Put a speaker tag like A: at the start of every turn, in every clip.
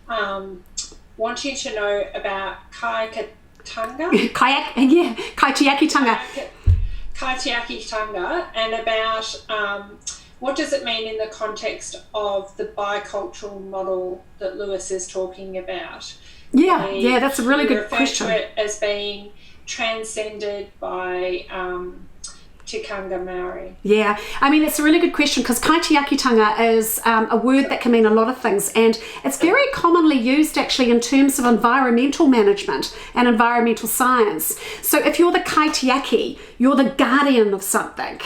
A: wanting to know about Kaikatanga.
B: Kaitiakitanga.
A: Kaitiakitanga, and about what does it mean in the context of the bicultural model that Lewis is talking about.
B: Yeah, that's a really good question.
A: To it as being transcended by Tikanga Maori.
B: Yeah, I mean, it's a really good question because kaitiakitanga is a word that can mean a lot of things, and it's very commonly used actually in terms of environmental management and environmental science. So if you're the kaitiaki, you're the guardian of something.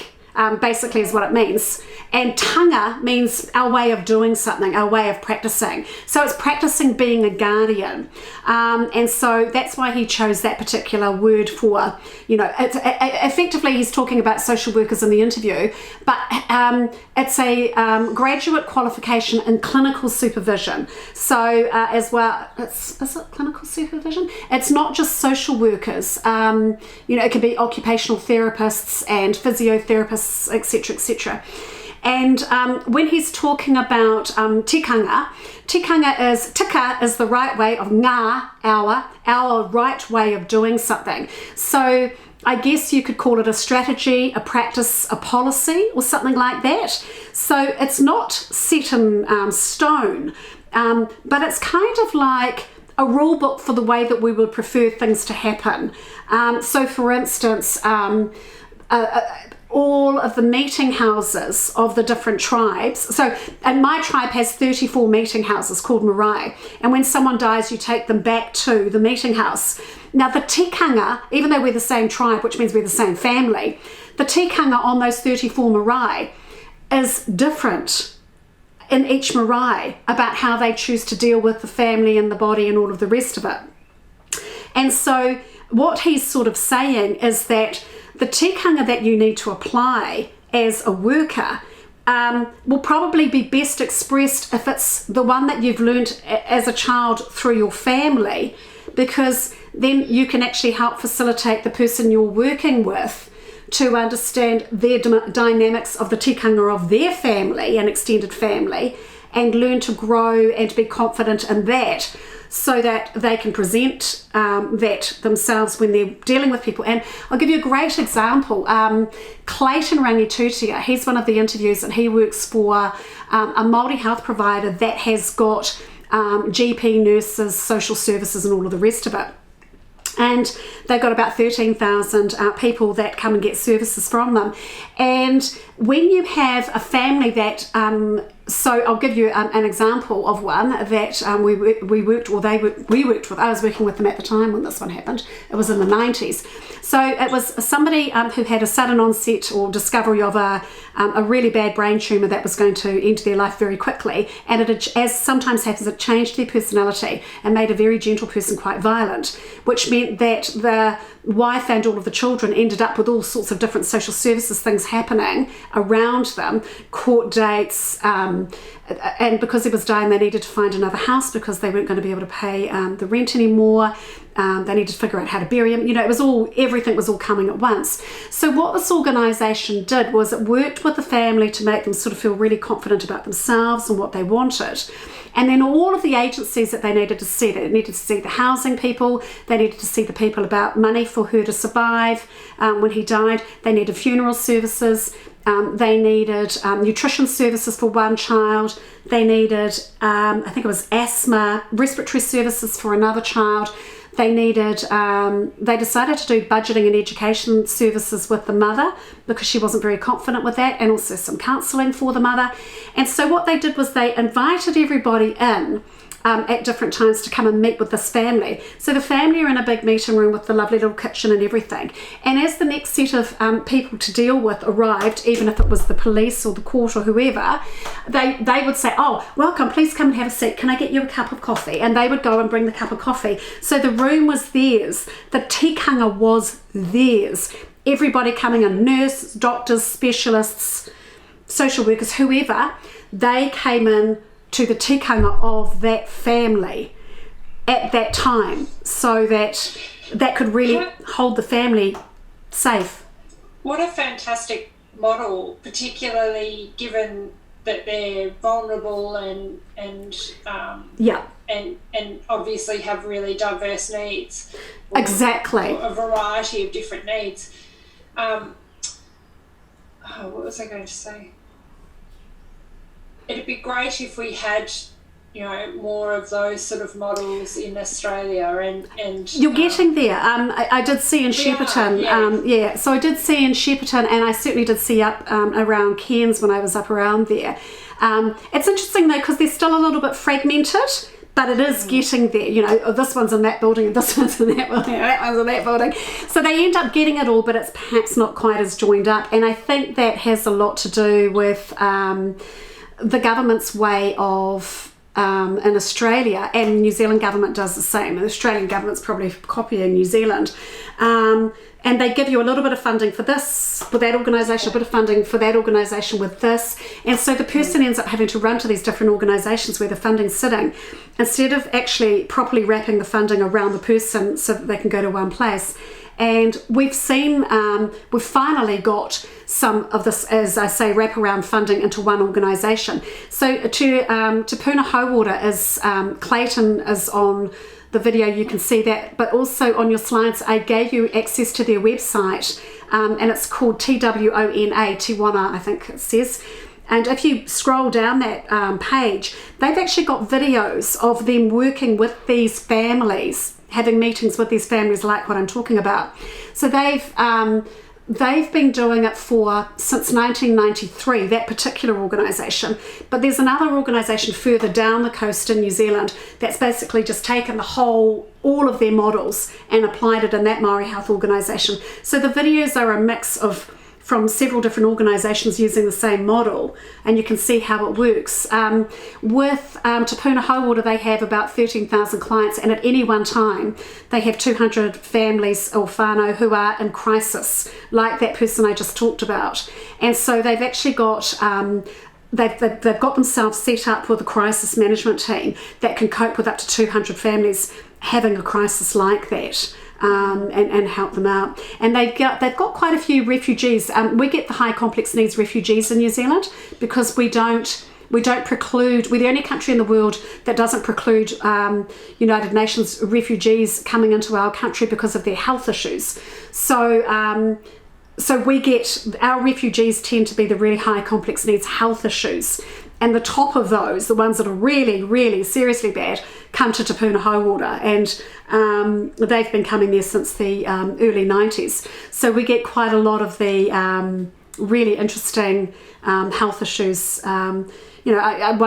B: Basically is what it means. And tanga means our way of doing something, our way of practicing. So it's practicing being a guardian. And so that's why he chose that particular word for, effectively he's talking about social workers in the interview, but it's a graduate qualification in clinical supervision. So as well, is it clinical supervision? It's not just social workers. It can be occupational therapists and physiotherapists, etc., etc. And when he's talking about tikanga is, tika is the right way of ngā, our right way of doing something. So I guess you could call it a strategy, a practice, a policy, or something like that. So it's not set in stone, but it's kind of like a rule book for the way that we would prefer things to happen. So for instance, all of the meeting houses of the different tribes. So, and my tribe has 34 meeting houses called marae. And when someone dies, you take them back to the meeting house. Now the tikanga, even though we're the same tribe, which means we're the same family, the tikanga on those 34 marae is different in each marae about how they choose to deal with the family and the body and all of the rest of it. And so what he's sort of saying is that the tikanga that you need to apply as a worker will probably be best expressed if it's the one that you've learned as a child through your family, because then you can actually help facilitate the person you're working with to understand their dynamics of the tikanga of their family and extended family, and learn to grow and be confident in that, so that they can present that themselves when they're dealing with people. And I'll give you a great example. Clayton Rangitutia, he's one of the interviews, and he works for a Māori health provider that has got GP, nurses, social services and all of the rest of it. And they've got about 13,000 people that come and get services from them. And when you have a family that, so I'll give you an example of one that we worked with. I was working with them at the time when this one happened. It was in the 90s. So it was somebody who had a sudden onset or discovery of a really bad brain tumour that was going to end their life very quickly. And it, as sometimes happens, it changed their personality and made a very gentle person quite violent, which meant that the wife and all of the children ended up with all sorts of different social services things happening around them, court dates, and because he was dying, they needed to find another house because they weren't going to be able to pay the rent anymore. They needed to figure out how to bury him. Everything was all coming at once. So what this organisation did was it worked with the family to make them sort of feel really confident about themselves and what they wanted. And then all of the agencies that they needed to see the housing people, they needed to see the people about money for her to survive when he died, they needed funeral services, they needed nutrition services for one child, they needed, I think it was asthma, respiratory services for another child. They decided to do budgeting and education services with the mother because she wasn't very confident with that, and also some counselling for the mother. And so what they did was they invited everybody in at different times to come and meet with this family. So the family are in a big meeting room with the lovely little kitchen and everything. And as the next set of people to deal with arrived, even if it was the police or the court or whoever, they would say, "Oh, welcome, please come and have a seat. Can I get you a cup of coffee?" And they would go and bring the cup of coffee. So the room was theirs. The tikanga was theirs. Everybody coming in, nurses, doctors, specialists, social workers, whoever, they came in to the tikanga of that family at that time, so that could really hold the family safe.
A: What a fantastic model, particularly given that they're vulnerable and obviously have really diverse needs.
B: Exactly.
A: Or a variety of different needs. What was I going to say? It'd be great if we had, more of those sort of models in Australia, and
B: you're getting there. I did see in Shepparton, so I did see in Shepparton, and I certainly did see up around Cairns when I was up around there. It's interesting though, because they're still a little bit fragmented, but it is getting there. This one's in that building, and this one's in that building, and that one's in that building. So they end up getting it all, but it's perhaps not quite as joined up. And I think that has a lot to do with the government's way of, in Australia, and New Zealand government does the same. The Australian government's probably copying New Zealand. And they give you a little bit of funding for this, for that organisation, a bit of funding for that organisation with this. And so the person ends up having to run to these different organisations where the funding's sitting, instead of actually properly wrapping the funding around the person so that they can go to one place. And we've seen, we've finally got some of this, as I say, wraparound funding into one organisation. So Te Puna Hauora is, Clayton is on the video, you can see that, but also on your slides I gave you access to their website, and it's called TWONA, Tiwana I think it says. And if you scroll down that page, they've actually got videos of them working with these families, having meetings with these families like what I'm talking about. So they've been doing it since 1993, that particular organisation. But there's another organisation further down the coast in New Zealand that's basically just taken all of their models and applied it in that Maori Health organisation. So the videos are a mix from several different organisations using the same model, and you can see how it works. With Te Puna Hauora, they have about 13,000 clients, and at any one time they have 200 families or whānau who are in crisis, like that person I just talked about. And so they've actually got they've got themselves set up with a crisis management team that can cope with up to 200 families having a crisis like that. And help them out. And they've got quite a few refugees. We get the high complex needs refugees in New Zealand because we don't preclude, we're the only country in the world that doesn't preclude United Nations refugees coming into our country because of their health issues. So we get, our refugees tend to be the really high complex needs health issues. And the top of those, the ones that are really, really seriously bad, come to Te Puna Hauora, and they've been coming there since the early 90s. So we get quite a lot of the really interesting health issues. One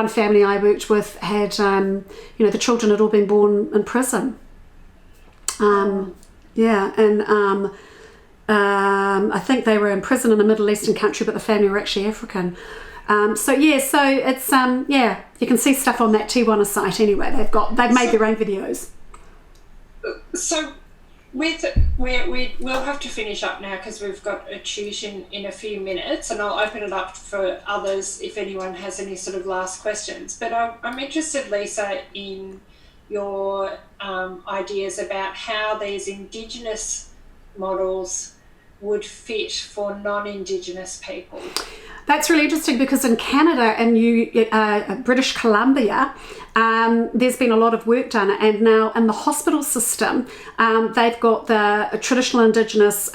B: family I worked with had, the children had all been born in prison. I think they were in prison in a Middle Eastern country, but the family were actually African. So it's you can see stuff on that Tiwana site anyway. They've made their own videos.
A: So we'll have to finish up now because we've got a tuition in a few minutes, and I'll open it up for others if anyone has any sort of last questions. But I'm interested, Lisa, in your ideas about how these Indigenous models would fit for non-Indigenous people.
B: That's really interesting because in Canada and British Columbia, there's been a lot of work done, and now in the hospital system, they've got the traditional Indigenous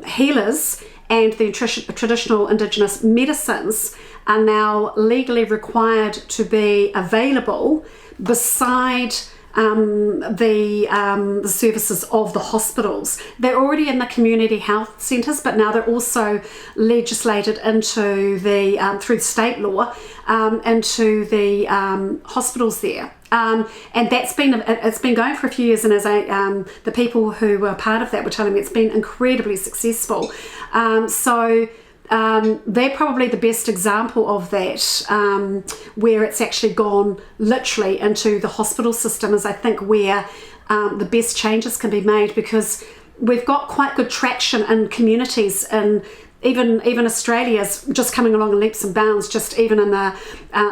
B: healers and the traditional Indigenous medicines are now legally required to be available beside the services of the hospitals. They're already in the community health centres, but now they're also legislated into the through state law into the hospitals there. And it's been going for a few years, and as the people who were part of that were telling me, it's been incredibly successful. They're probably the best example of that, where it's actually gone literally into the hospital system, is I think where the best changes can be made, because we've got quite good traction in communities, and even Australia's just coming along in leaps and bounds. Just even in the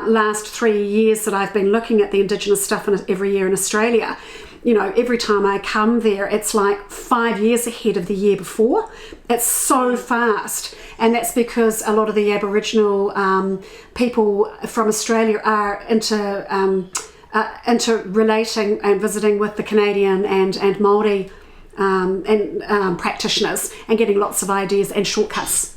B: last 3 years that I've been looking at the Indigenous stuff every year in Australia, every time I come there, it's like 5 years ahead of the year before. It's so fast. And that's because a lot of the Aboriginal people from Australia are into relating and visiting with the Canadian and Māori practitioners and getting lots of ideas and shortcuts.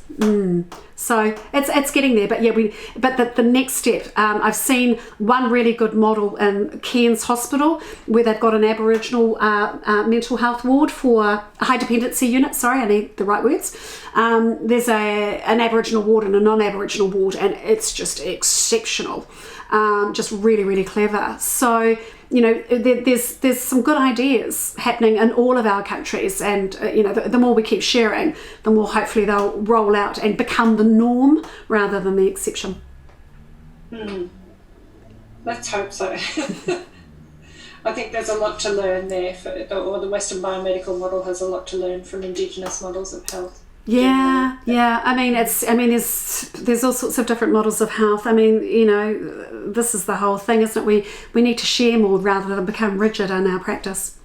B: So it's getting there, but the next step, I've seen one really good model in Cairns Hospital where they've got an Aboriginal mental health ward for a high dependency unit. Sorry, I need the right words. There's an Aboriginal ward and a non-Aboriginal ward, and it's just exceptional. Just really, really clever. So, there's some good ideas happening in all of our countries, and the more we keep sharing, the more hopefully they'll roll out and become the norm rather than the exception.
A: Let's hope so. I think there's a lot to learn there, or the Western biomedical model has a lot to learn from Indigenous models of health.
B: Yeah. I mean, there's all sorts of different models of health. I mean, this is the whole thing, isn't it? We need to share more rather than become rigid in our practice.